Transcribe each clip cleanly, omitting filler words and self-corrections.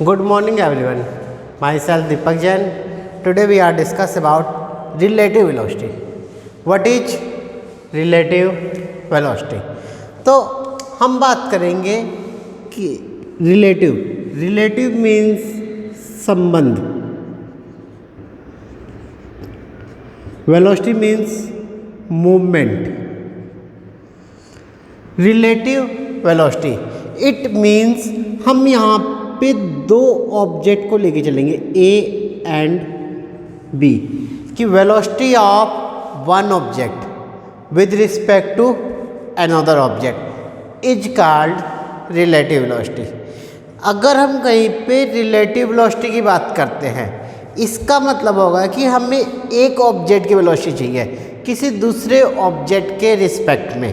Good morning everyone. Myself Deepak Jain. Today we are discuss about relative velocity. What is relative velocity? तो हम बात करेंगे कि relative means संबंध, velocity means movement. Relative velocity it means हम यहाँ पे दो ऑब्जेक्ट को लेके चलेंगे ए एंड बी कि velocity of one object with respect to another object is called relative velocity. अगर हम कहीं पे रिलेटिव वेलोसिटी की बात करते हैं इसका मतलब होगा कि हमें एक ऑब्जेक्ट की वेलोसिटी चाहिए किसी दूसरे ऑब्जेक्ट के रिस्पेक्ट में.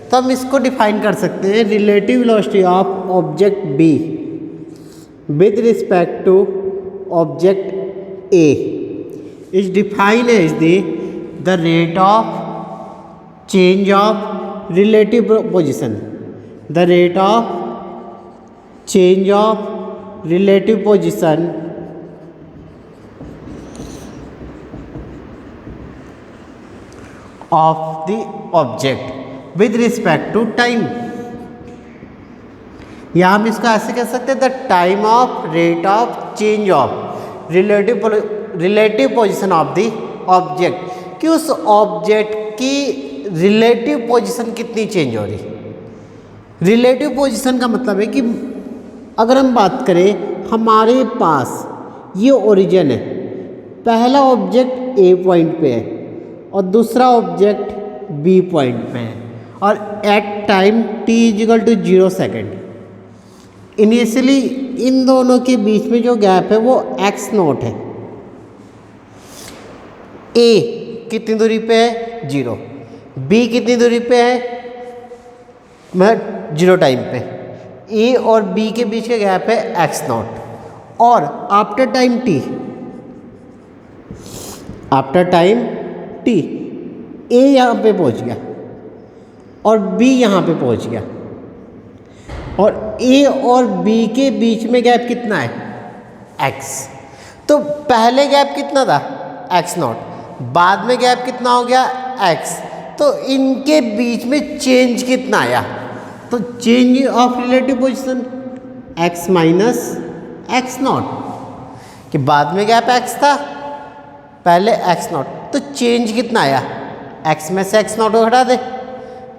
तो हम इसको डिफाइन कर सकते हैं relative velocity of object B with respect to object A is defined as the rate of change of relative position. The rate of change of relative position of the object with respect to time. या हम इसको ऐसे कह सकते हैं the time of rate of change of relative position of the object कि उस object की रिलेटिव पोजीशन कितनी चेंज हो रही. रिलेटिव पोजीशन का मतलब है कि अगर हम बात करें हमारे पास ये ओरिजिन है, पहला ऑब्जेक्ट ए पॉइंट पे है और दूसरा ऑब्जेक्ट बी पॉइंट पे है और at time t = 0 second. Initially इन दोनों के बीच में जो गैप है वो x0 है. a कितनी दूरी पे है 0, b कितनी दूरी पे है 0 टाइम पे. a और b के बीच का गैप है x0 और आफ्टर टाइम t a यहाँ पे पहुँच गया और b यहाँ पे पहुँच गया और A और B के बीच में गैप कितना है x. तो पहले गैप कितना था x0, बाद में गैप कितना हो गया x. तो इनके बीच में चेंज कितना आया, तो change of relative position x minus x0 कि बाद में गैप x था पहले x0. तो चेंज कितना आया x में से x0 को हटा दे,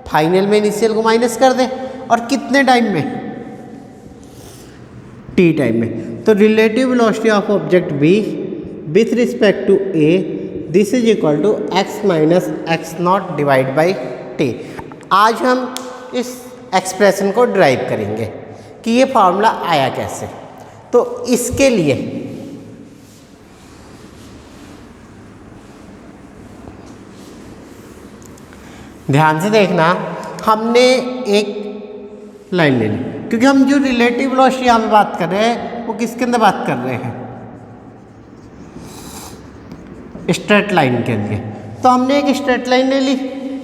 फाइनल में इनिशियल को माइनस कर दे और कितने टाइम में t टाइम में. तो relative velocity of object b with respect to a this is equal to x minus x0 divide by t. आज हम इस एक्सप्रेशन को ड्राइव करेंगे कि ये फार्मूला आया कैसे. तो इसके लिए ध्यान से देखना, हमने एक लाइन ले ली क्योंकि हम जो रिलेटिव वेलोसिटी यहाँ पे बात कर रहे हैं वो किसके अंदर बात कर रहे हैं स्ट्रेट लाइन के लिए. तो हमने एक स्ट्रेट लाइन ले ली,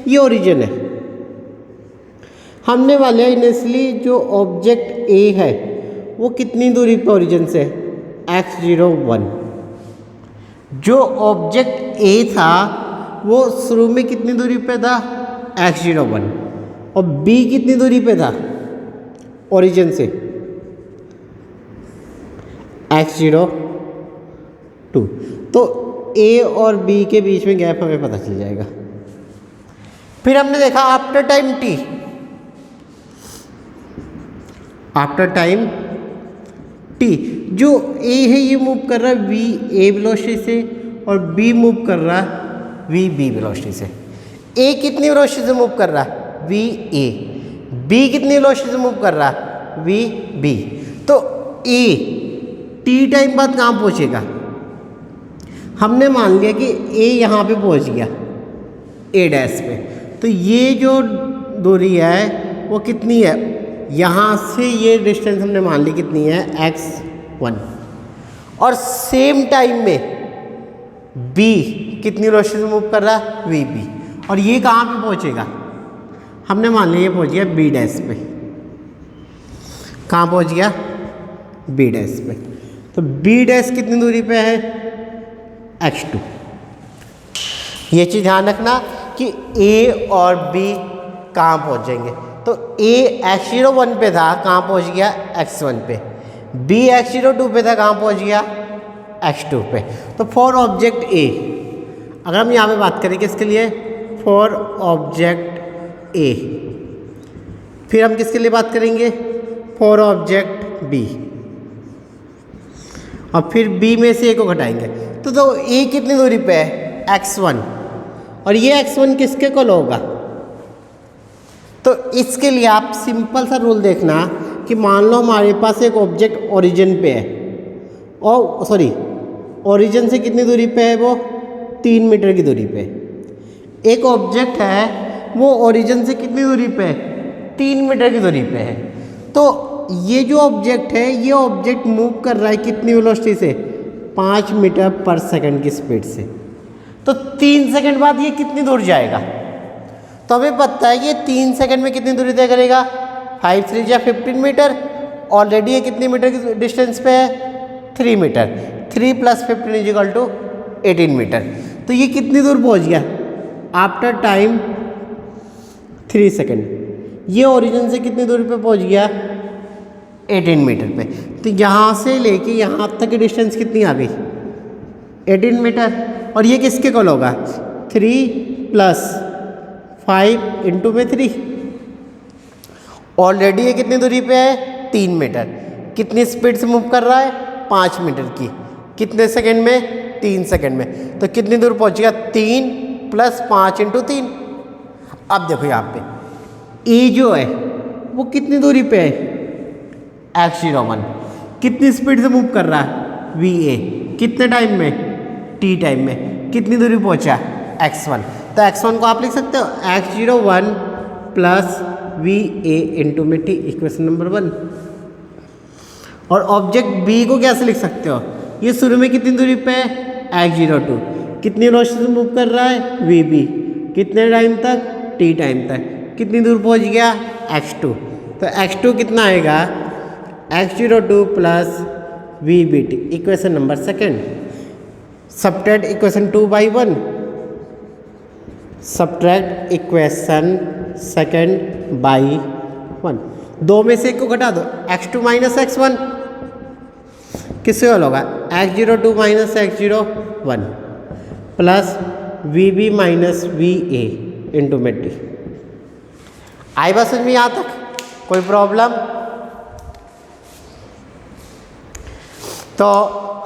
ये ओरिजिन है. हमने वाले इनिशियली जो ऑब्जेक्ट ए है वो कितनी दूरी पे ओरिजिन से x01. जो ऑब्जेक्ट ए था वो शुरू में कितनी दूरी पे था x01 और b कितनी दूरी पे था ओरिजिन से x02. तो a और b के बीच में गैप हमें पता चल जाएगा. फिर हमने देखा आफ्टर टाइम t जो a है ये मूव कर रहा है v a वेलोसिटी से और b मूव कर रहा है v b वेलोसिटी से. a कितनी वेलोसिटी से मूव कर रहा है v a, b कितनी वेलोसिटी से मूव कर रहा है v b. तो a t टाइम बाद कहाँ पहुँचेगा, हमने मान लिया कि a यहाँ पे पहुँच गया a डैश पे. तो ये जो दूरी है वो कितनी है, यहाँ से ये डिस्टेंस हमने मान ली कितनी है x1 और सेम टाइम में b कितनी वेलोसिटी से मूव कर रहा है v b. और ये कहाँ पे पहुँचेगा, हमने मान लिया ये पहुँच गया बी डैश पे. कहाँ पहुँच गया बी डैश पे। तो बी डैश कितनी दूरी पे है, x2। ये चीज़ ध्यान रखना कि a और b कहाँ पहुँच जाएंगे। तो a x01 पे था, कहाँ पहुँच गया, x1 पे। b x02 पे था, कहाँ पहुँच गया, x2 पे। तो फॉर ऑब्जेक्ट a, अगर हम यहाँ पे बात करें किसके लिए, फॉर ऑब्जेक्ट a, फिर हम किसके लिए बात करेंगे, फॉर ऑब्जेक्ट b, और फिर b में से a को घटाएंगे। तो a कितनी दूरी पे है, x1, और ये x1 किसके कॉल होगा। तो इसके लिए आप सिंपल सा रूल देखना कि मान लो हमारे पास एक ऑब्जेक्ट ओरिजिन पे है, और सॉरी ओरिजिन से कितनी दूरी पे है, वो 3 मीटर की दूरी पे। एक ऑब्जेक्ट है वो ओरिजिन से कितनी दूरी पे है, 3 मीटर की दूरी पे है। तो ये जो ऑब्जेक्ट है, ये ऑब्जेक्ट मूव कर रहा है कितनी वेलोसिटी से, 5 मीटर पर सेकंड की स्पीड से। तो 3 सेकंड बाद ये कितनी दूर जाएगा। तो हमें पता है ये 3 सेकंड में कितनी दूरी तय करेगा, 5 3 या 15 मीटर। ऑलरेडी ये कितनी मीटर की डिस्टेंस पे है, 3 मीटर। 3 + 15 = 18 मीटर। तो ये कितनी दूर पहुंच गया आफ्टर टाइम 3 सेकंड। ये ओरिजिन से कितनी दूरी पे पहुंच गया, 18 मीटर पे। तो यहाँ से लेके यहाँ तक की डिस्टेंस कितनी आ गई, 18 मीटर। और ये किसके कॉल होगा, 3 + 5 × में 3। ऑलरेडी ये कितनी दूरी पे है, 3 मीटर। कितनी स्पीड से मूव कर रहा है, 5 मीटर की। कितने सेकंड में, 3 सेकंड में। तो कितनी दूर पहुंच गया, 3 + 5 × 3। अब देखो यहाँ पे ए जो है वो कितनी दूरी पे है, x01। कितनी स्पीड से मूव कर रहा है, va। कितने टाइम में, t टाइम में। कितनी दूरी पहुंचा, x1। तो x1 को आप लिख सकते हो x01 + va × में t, इक्वेशन नंबर 1। और ऑब्जेक्ट b को कैसे लिख सकते हो, ये शुरू में कितनी दूरी पे है, x02। कितनी वेलोसिटी से मूव कर रहा है, vb। कितने टाइम तक, t टाइम तक। कितनी दूर पहुंच गया, x2। तो x2 कितना आएगा, x02 + vbt, equation number 2। Subtract equation 2/1, subtract equation 2/1। 2 में से एक को घटा दो, x2 - x1 किससे हल होगा, x02 - x01 + vb - va × में t। आई बात समझ में यहाँ तक, कोई प्रॉब्लम। तो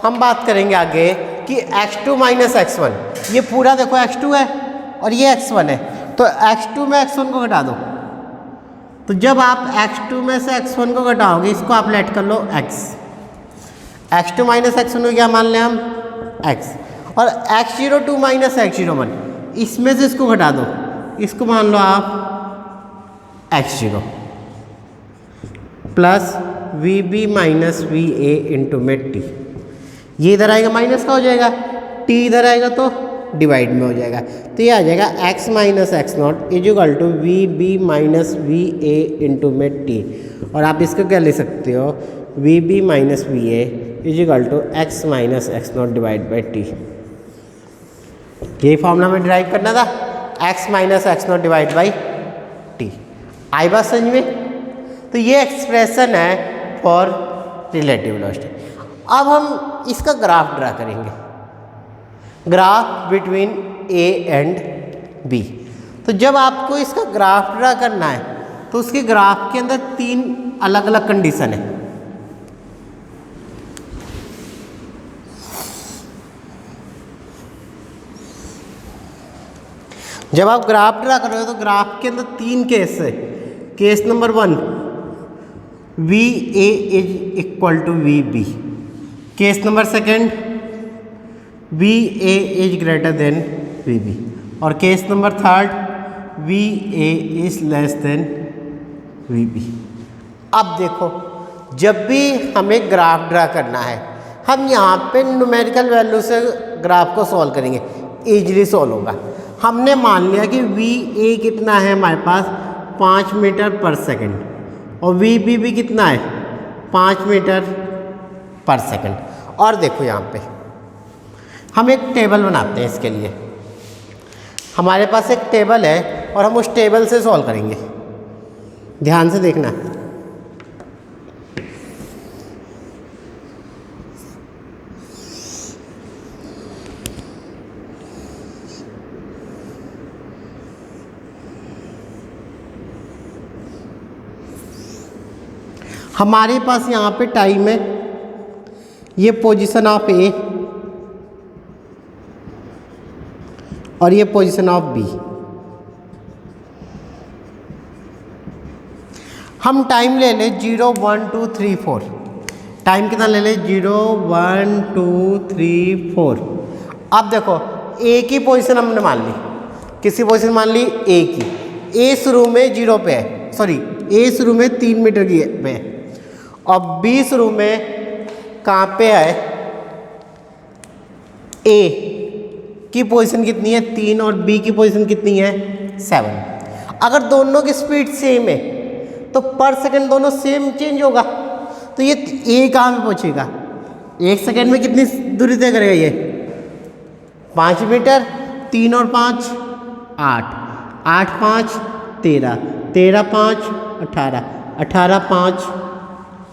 हम बात करेंगे आगे कि x2 - x1, ये पूरा देखो x2 है और ये x1 है। तो x2 में x1 को घटा दो। तो जब आप x2 में से x1 को घटाओगे, इसको आप लेट कर लो x। x2 - x1 को क्या मान लें हम, x। और x02 - x01, इसमें से इसको घटा दो, इसको मान लो आप x0 + vb - va × में t। ये इधर आएगा माइनस का हो जाएगा, t इधर आएगा तो डिवाइड में हो जाएगा। तो ये आ जाएगा x - x0 = vb - va × में t। और आप इसको क्या ले सकते हो, vb - va = x - x0 / t। यही फॉर्मूला में ड्राइव करना था, x - x0 / t। आई बात समझ में। तो ये एक्सप्रेशन है फॉर रिलेटिव वेलोसिटी। अब हम इसका ग्राफ ड्रा करेंगे, graph between a and b। तो जब आपको इसका ग्राफ ड्रा करना है तो उसके ग्राफ के अंदर 3 अलग अलग कंडीशन है। जब आप ग्राफ ड्रा कर रहे हो तो ग्राफ के अंदर 3 केस है। Case number 1, va = vb। Case number 2, va > vb। और केस नंबर 3, va < vb। अब देखो, जब भी हमें ग्राफ ड्रा करना है, हम यहाँ पे न्यूमेरिकल वैल्यू से ग्राफ को सॉल्व करेंगे, इजीली सॉल्व होगा। हमने मान लिया कि va कितना है हमारे पास, 5 मीटर पर सेकंड, और vb भी कितना है, 5 मीटर पर सेकंड। और देखो यहाँ पे हम एक टेबल बनाते हैं इसके लिए। हमारे पास एक टेबल है और हम उस टेबल से सॉल्व करेंगे। ध्यान से देखना। हमारे पास यहाँ पे टाइम है, ये पोजीशन ऑफ ए और ये पोजीशन ऑफ बी। हम टाइम ले लें 0 1 2 3 4। टाइम कितना ले लें? 0 1 2 3 4। अब देखो ए की पोजीशन हमने मान ली। किसी पोजीशन मान ली? ए की। ए शुरू में 0 पे है, सॉरी ए शुरू में 3 मीटर की पे है और बी शुरू में कहाँ पे है? ए की पोजीशन कितनी है? 3 और बी की पोजीशन कितनी है? 7। अगर दोनों की स्पीड सेम है तो पर सेकंड दोनों सेम चेंज होगा। तो ये ए कहाँ पे पहुँचेगा? 1 सेकंड में कितनी दूरी तय करेगा ये? 5 मीटर। 3 और 5 8, 8 5 13, 13 5 18, 18 5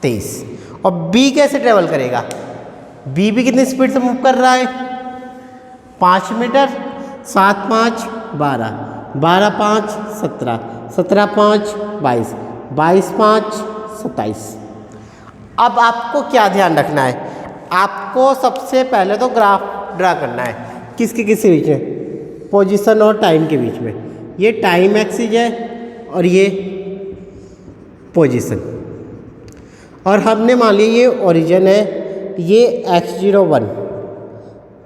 23। और बी कैसे ट्रेवल करेगा? बी भी कितनी स्पीड से मूव कर रहा है? 5 मीटर। 7 5 12, 12 5 17, 17 5 22, 22 5 27। अब आपको क्या ध्यान रखना है? आपको सबसे पहले तो ग्राफ ड्रा करना है। किसके बीच में? पोजीशन और टाइम के बीच में। ये टाइम एक्सिस है और ये पोजीशन। और हमने मान लिया ये ओरिजिन है, ये x01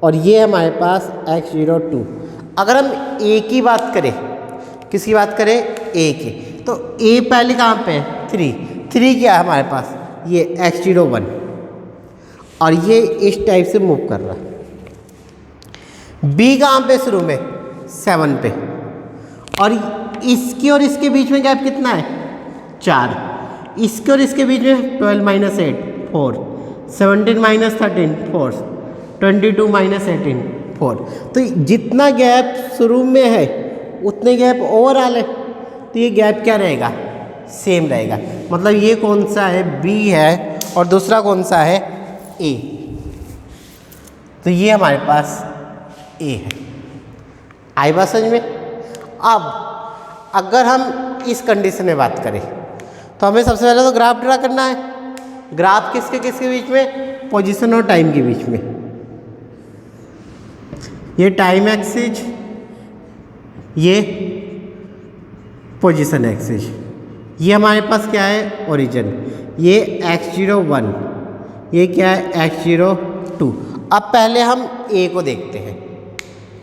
और ये हमारे पास x02। अगर हम a की बात करें, किसकी बात करें? a की, तो a पहले कहाँ पे है? 3 क्या है हमारे पास? ये x01 और ये इस टाइप से मूव कर रहा है। b कहाँ पे? शुरू में 7 पे। और इसकी और इसके बीच में गैप कितना है? 4। इसके और इसके बीच में 12 - 8 4, 17 - 13 4, 22 - 18 4। तो जितना गैप शुरू में है उतने गैप ओवरऑल है। तो ये गैप क्या रहेगा? सेम रहेगा। मतलब ये कौन सा है? बी है और दूसरा कौन सा है? ए। तो ये हमारे पास ए है। आई बात समझ में? अब अगर हम इस कंडीशन में बात करें तो हमें सबसे पहले तो ग्राफ ड्रा करना है। ग्राफ किसके किसके बीच में? पोजीशन और टाइम के बीच में। ये टाइम एक्सिस, ये पोजीशन एक्सिस। ये हमारे पास क्या है? ओरिजिन। ये x01, ये क्या है? x02। अब पहले हम a को देखते हैं।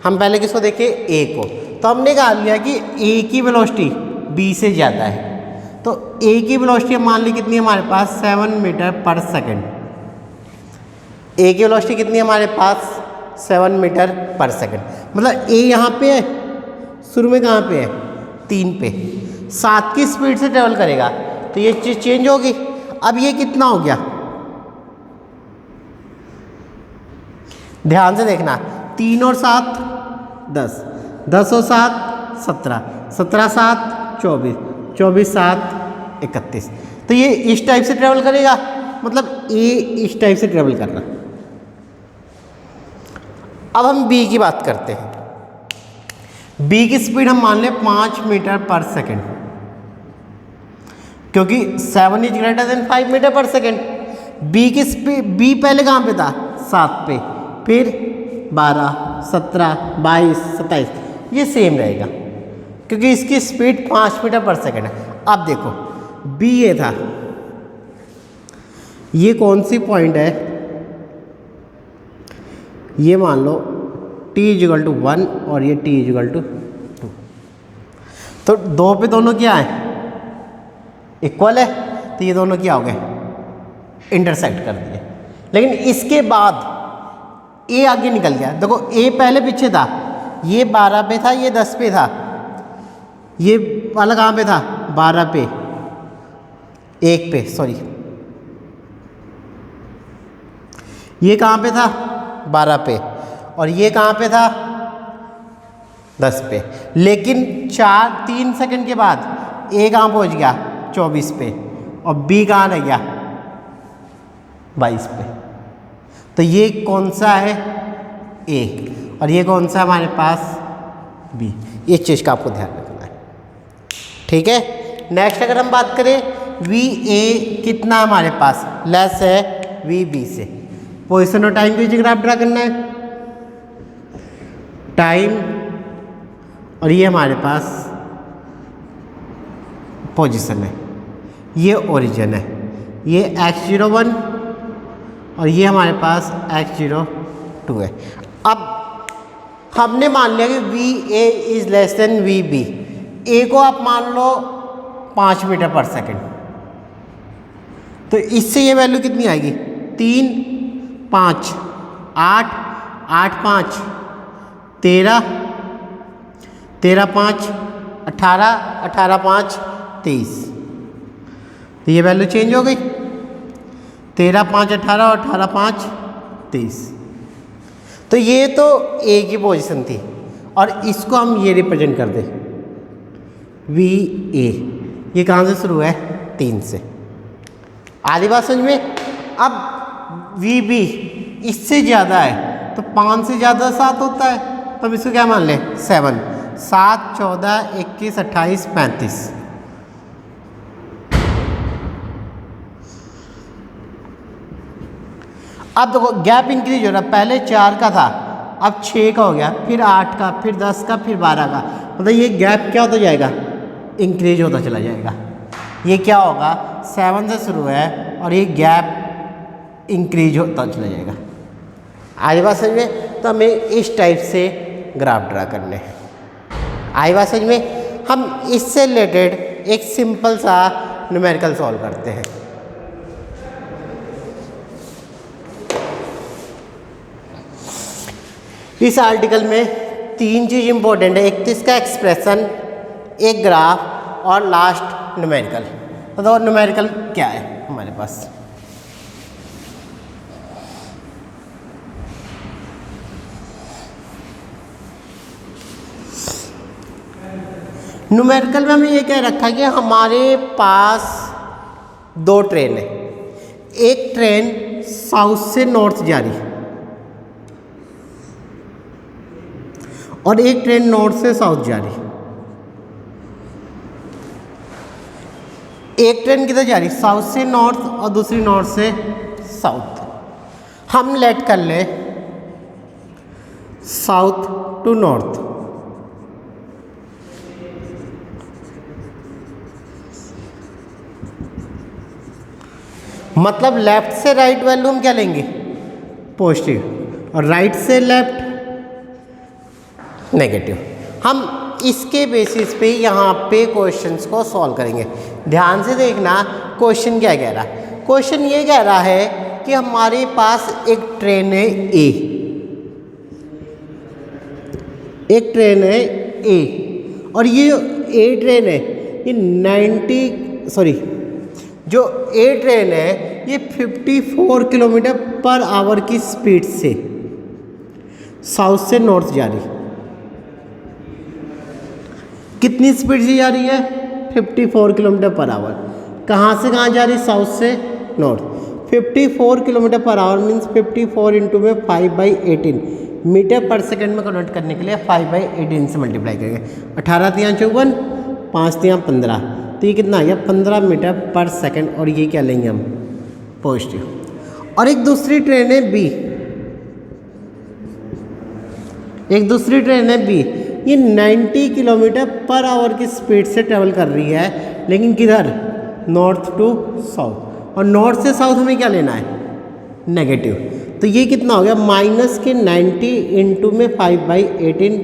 हम पहले किसको देखें? a को। तो हमने कहा लिया कि a की वेलोसिटी b से ज़्यादा है। तो a की वेलोसिटी मान ली कितनी है हमारे पास? 7 मीटर पर सेकंड। a की वेलोसिटी कितनी है हमारे पास? 7 मीटर पर सेकंड। मतलब a यहाँ पे है, शुरू में कहाँ पे है? 3 पे। 7 की स्पीड से ट्रेवल करेगा तो ये चीज़ चेंज होगी। अब ये कितना हो गया? ध्यान से देखना। 3 और 7 10, 10 और 7 17, 17 7 24, 24 7 31। तो ये इस टाइप से ट्रेवल करेगा। मतलब ए इस टाइप से ट्रेवल कर रहा। अब हम बी की बात करते हैं। बी की स्पीड हम मान लें 5 मीटर पर सेकंड, क्योंकि 7 इज ग्रेटर देन 5 मीटर पर सेकंड। बी की स्पीड, बी पहले कहाँ पे था? 7 पे, फिर 12 17 22 27। ये सेम रहेगा क्योंकि इसकी स्पीड 5 मीटर पर सेकंड है। अब देखो बी ये था, ये कौन सी पॉइंट है? ये मान लो t=1 और ये t=2। तो 2 पे दोनों क्या है? इक्वल है। तो ये दोनों क्या हो गए? इंटरसेक्ट कर दिए। लेकिन इसके बाद ए आगे निकल गया। देखो ए पहले पीछे था, ये 12 पे था, ये 10 पे था। ये वाला कहाँ पे था? 12 पे, 1 पे, सॉरी ये कहाँ पे था 12 पे, और ये कहाँ पे था 10 पे, लेकिन 3 सेकंड के बाद ए कहाँ पहुँच गया 24 पे, और बी कहाँ रह गया 22 पे। तो ये कौन सा है ए, और ये कौन सा हमारे पास बी। इस चीज़ का आपको ध्यान रखना है, ठीक है। नेक्स्ट अगर हम बात करें वी ए कितना हमारे पास लेस है वी बी से, पोजिशन और टाइम की ग्राफ ड्रा करना है। टाइम और ये हमारे पास पोजीशन है, ये ओरिजिन है, ये x01 और ये हमारे पास x02 है। अब हमने मान लिया कि V A is less than V B. A को आप मान लो 5 मीटर पर सेकेंड, तो इससे ये वैल्यू कितनी आएगी 3 5 8 8 5 13 13 5 18 18 5 23। तो ये वैल्यू चेंज हो गई 13 5 18 और 18 5 23। तो ये तो ए की पोजीशन थी, और इसको हम ये रिप्रेजेंट कर दें वी ए। ये कहाँ से शुरू है 3 से। आधी बात समझ में। अब वी बी इससे ज़्यादा है तो 5 से ज़्यादा 7 होता है, तो अब इसको क्या मान लें 7 7 14 21 28 35। अब देखो गैप इंक्रीज हो रहा है, पहले 4 का था अब 6 का हो गया, फिर 8 का, फिर 10 का, फिर 12 का। मतलब ये गैप क्या होता जाएगा इंक्रीज होता चला जाएगा। ये क्या होगा 7 से शुरू है और ये गैप इंक्रीज होता चला जाएगा। आई बात समझ में। तो हमें इस टाइप से ग्राफ ड्रा करने हैं। आई बात समझ में। हम इससे रिलेटेड एक सिंपल सा न्यूमेरिकल सॉल्व करते हैं। इस आर्टिकल में 3 चीज़ इंपॉर्टेंट है, एक तो इसका एक्सप्रेशन, एक ग्राफ और लास्ट न्यूमेरिकल। तो न्यूमेरिकल क्या है हमारे पास, न्यूमेरिकल में हमें ये कह रखा है कि हमारे पास 2 ट्रेन है। एक ट्रेन साउथ से नॉर्थ जा रही है और एक ट्रेन नॉर्थ से साउथ जा रही है। एक ट्रेन किधर जा रही है साउथ से नॉर्थ और दूसरी नॉर्थ से साउथ। हम लेट कर ले साउथ टू नॉर्थ। मतलब लेफ्ट से राइट वैल्यू हम क्या लेंगे पॉजिटिव, और राइट से लेफ्ट नेगेटिव। हम इसके बेसिस पे यहाँ पे क्वेश्चंस को सॉल्व करेंगे। ध्यान से देखना क्वेश्चन क्या कह रहा है। क्वेश्चन ये कह रहा है कि हमारे पास एक ट्रेन है ए, एक ट्रेन है ए, और ये ए ट्रेन है ये जो ए ट्रेन है ये 54 किलोमीटर पर आवर की स्पीड से साउथ से नॉर्थ जा रही है। कितनी स्पीड से जा रही है 54 किलोमीटर पर आवर। कहाँ से कहाँ जा रही है साउथ से north. 54 kilometre per hour means 54 into में 5/18 मीटर पर सेकंड में कन्वर्ट करने के लिए 5/18 से मल्टीप्लाई करेंगे। 18 3 54 5 3 15, तो ये कितना आ गया 15 मीटर पर सेकंड, और ये क्या लेंगे हम पॉजिटिव। और एक दूसरी ट्रेन है बी, एक दूसरी ट्रेन है बी, ये 90 किलोमीटर पर आवर की स्पीड से ट्रेवल कर रही है, लेकिन किधर नॉर्थ टू साउथ, और नॉर्थ से साउथ हमें क्या लेना है नेगेटिव। तो ये कितना हो गया माइनस के 90 इंटू में 5/18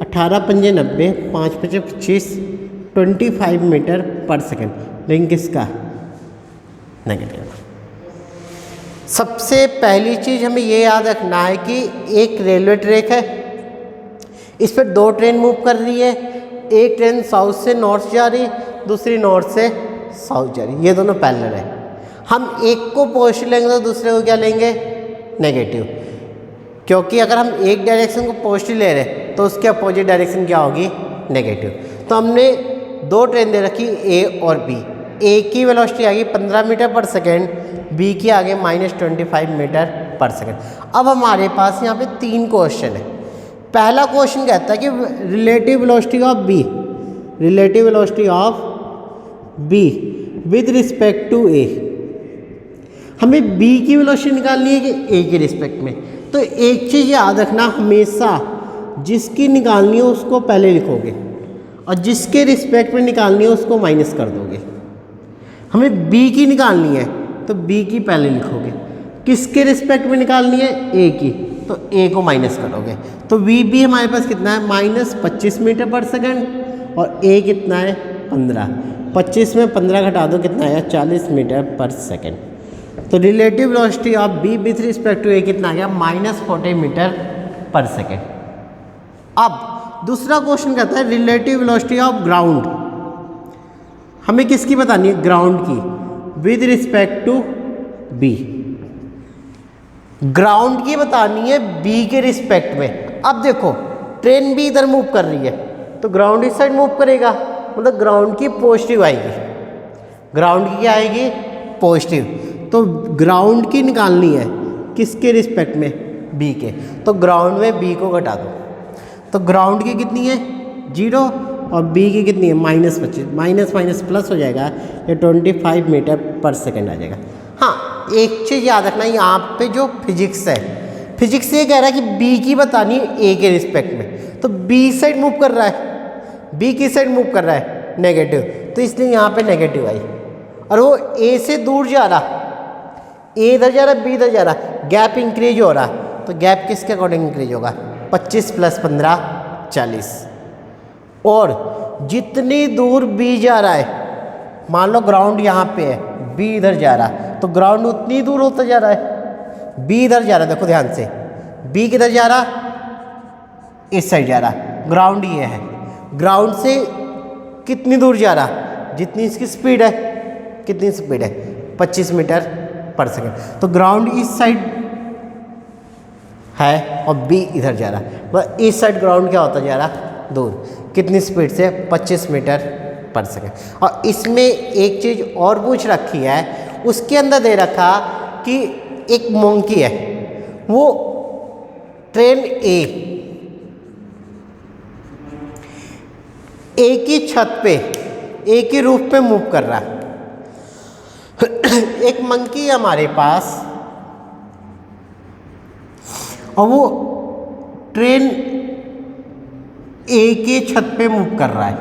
18 पंजे 90 5 पचे 25 25 मीटर पर सेकेंड, लेकिन किसका नेगेटिव। सबसे पहली चीज़ हमें ये याद रखना है कि एक रेलवे ट्रैक है, इस पर 2 ट्रेन मूव कर रही है। एक ट्रेन साउथ से नॉर्थ जा रही है, दूसरी नॉर्थ से साउथ जा रही है, ये दोनों पैरेलल है। हम एक को पॉजिटिव लेंगे तो दूसरे को क्या लेंगे नेगेटिव, क्योंकि अगर हम एक डायरेक्शन को पॉजिटिव ले रहे हैं तो उसके अपोजिट डायरेक्शन क्या होगी, नेगेटिव। तो हमने दो ट्रेन दे रखी ए और बी। ए की वेलोसिटी आ गई 15 मीटर पर सेकेंड, बी की आगे -25 मीटर पर सेकेंड। अब हमारे पास यहाँ पे 3 क्वेश्चन है। पहला क्वेश्चन कहता है कि relative velocity of B, relative velocity of B with respect to A. हमें बी की वेलोसिटी निकालनी है कि ए के रिस्पेक्ट में। तो एक चीज़ याद रखना, हमेशा जिसकी निकालनी है उसको पहले लिखोगे और जिसके रिस्पेक्ट में निकालनी है उसको माइनस कर दोगे। हमें बी की निकालनी है तो बी की पहले लिखोगे, किसके रिस्पेक्ट में निकालनी है, ए की, तो ए को माइनस करोगे। तो वी बी हमारे पास कितना है, -25 मीटर पर सेकेंड, और ए कितना है 15। 25 में 15 घटा दो, कितना आया 40 मीटर पर सेकेंड। तो relative velocity of B with respect to A कितना आ गया, -40 मीटर पर सेकेंड। अब दूसरा क्वेश्चन कहता है रिलेटिव वेलोसिटी ऑफ ग्राउंड। हमें किसकी बतानी है, ग्राउंड की, with respect to B. Ground की बतानी है बी के रिस्पेक्ट में। अब देखो ट्रेन भी इधर मूव कर रही है तो ग्राउंड इस साइड मूव करेगा, मतलब ग्राउंड की पॉजिटिव आएगी, ग्राउंड की क्या आएगी, पॉजिटिव। तो ग्राउंड की निकालनी है किसके रिस्पेक्ट में, बी के। तो ग्राउंड में बी को घटा दो, तो ग्राउंड की कितनी है 0 और बी की कितनी है -25, माइनस माइनस प्लस हो जाएगा, ये 25 मीटर पर सेकेंड आ जाएगा। हाँ, एक चीज़ याद रखना, यहाँ पे जो फिजिक्स है, फिजिक्स ये कह रहा है कि बी की बतानी है ए के रिस्पेक्ट में। तो बी साइड मूव कर रहा है, बी की साइड मूव कर रहा है नेगेटिव, तो इसलिए यहाँ पे नेगेटिव आई। और वो ए से दूर जा रहा, ए इधर जा रहा, बी इधर जा रहा, गैप इंक्रीज हो रहा। तो गैप किसके अकॉर्डिंग इंक्रीज होगा, 25 + 15 40। और जितनी दूर बी जा रहा है, मान लो ग्राउंड यहाँ पे है, बी इधर जा रहा, तो ग्राउंड उतनी दूर होता जा रहा है। बी इधर जा रहा है, देखो ध्यान से, बी किधर जा रहा, इस साइड जा रहा, ग्राउंड ये है। ग्राउंड से कितनी दूर जा रहा, जितनी इसकी स्पीड है, कितनी स्पीड है 25 मीटर पर सेकेंड। तो ग्राउंड इस साइड है और बी इधर जा रहा, वह इस साइड ग्राउंड क्या होता जा रहा, दूर, कितनी स्पीड से 25 मीटर पर सेकेंड। और इसमें एक चीज़ और पूछ रखी है, उसके अंदर दे रखा कि एक मंकी है, वो ट्रेन ए की छत पे, ए की रूफ पे मूव कर रहा है। एक मंकी है हमारे पास और वो ट्रेन ए के छत पे मूव कर रहा है,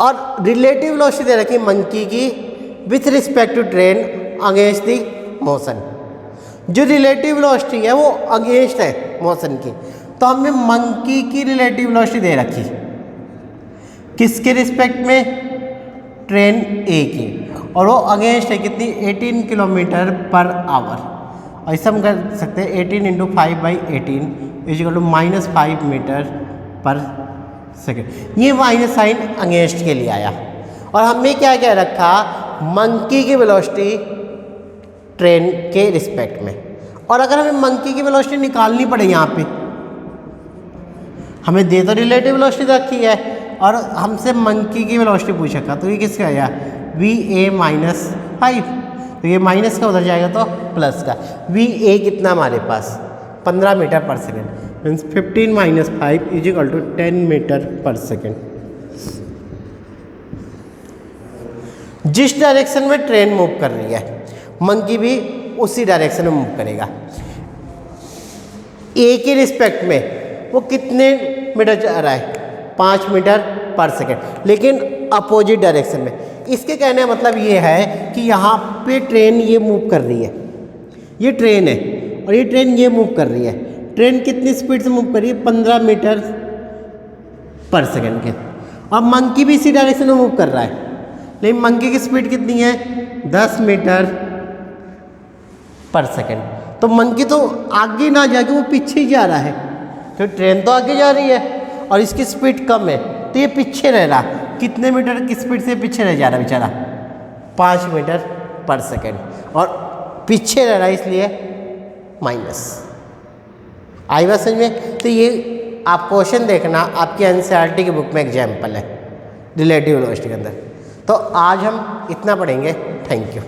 और रिलेटिव वेलोसिटी दे रखी मंकी की with respect to train against the motion. जो रिलेटिव वेलोसिटी है वो अगेंस्ट है मोशन की, तो हमने मंकी की रिलेटिव वेलोसिटी दे रखी किसके रिस्पेक्ट में, ट्रेन ए की, और वो अगेंस्ट है कितनी, 18 किलोमीटर पर आवर। और इसे हम कर सकते हैं 18 × 5/18 = -5 मीटर पर सेकेंड। ये माइनस साइन अगेंस्ट के लिए आया। और हमने क्या क्या रखा, मंकी की वेलोसिटी ट्रेन के रिस्पेक्ट में। और अगर हमें मंकी की वेलोसिटी निकालनी पड़े, यहाँ पे हमें दे तो रिलेटिव वेलोसिटी रखी है और हमसे मंकी की वेलोसिटी पूछ रखा, तो ये किसका आया, VA -5। तो ये माइनस का उधर जाएगा तो प्लस का। VA कितना हमारे पास 15 मीटर पर सेकेंड, मीन्स 15 - 5 = 10 मीटर पर सेकेंड। जिस डायरेक्शन में ट्रेन मूव कर रही है, मंकी भी उसी डायरेक्शन में मूव करेगा। ए के रिस्पेक्ट में वो कितने मीटर जा रहा है, 5 मीटर पर सेकेंड, लेकिन अपोजिट डायरेक्शन में। इसके कहने का मतलब ये है कि यहाँ पे ट्रेन ये मूव कर रही है, ये ट्रेन है और ये ट्रेन ये मूव कर रही है। ट्रेन कितनी स्पीड से मूव कर रही है, 15 मीटर पर सेकेंड के, और मंकी भी इसी डायरेक्शन में मूव कर रहा है, लेकिन मंकी की स्पीड कितनी है, 10 मीटर पर सेकेंड। तो मंकी तो आगे ना जाके वो पीछे ही जा रहा है, तो ट्रेन तो आगे जा रही है और इसकी स्पीड कम है, तो ये पीछे रह रहा। कितने मीटर की स्पीड से पीछे रह जा रहा बेचारा, 5 मीटर पर सेकेंड, और पीछे रह रहा है इसलिए माइनस। आई बात समझ में? तो ये आप क्वेश्चन देखना, आपकी एनसीईआरटी की बुक में एग्जाम्पल है रिलेटिव वेलोसिटी के अंदर। तो आज हम इतना पढ़ेंगे। Thank you.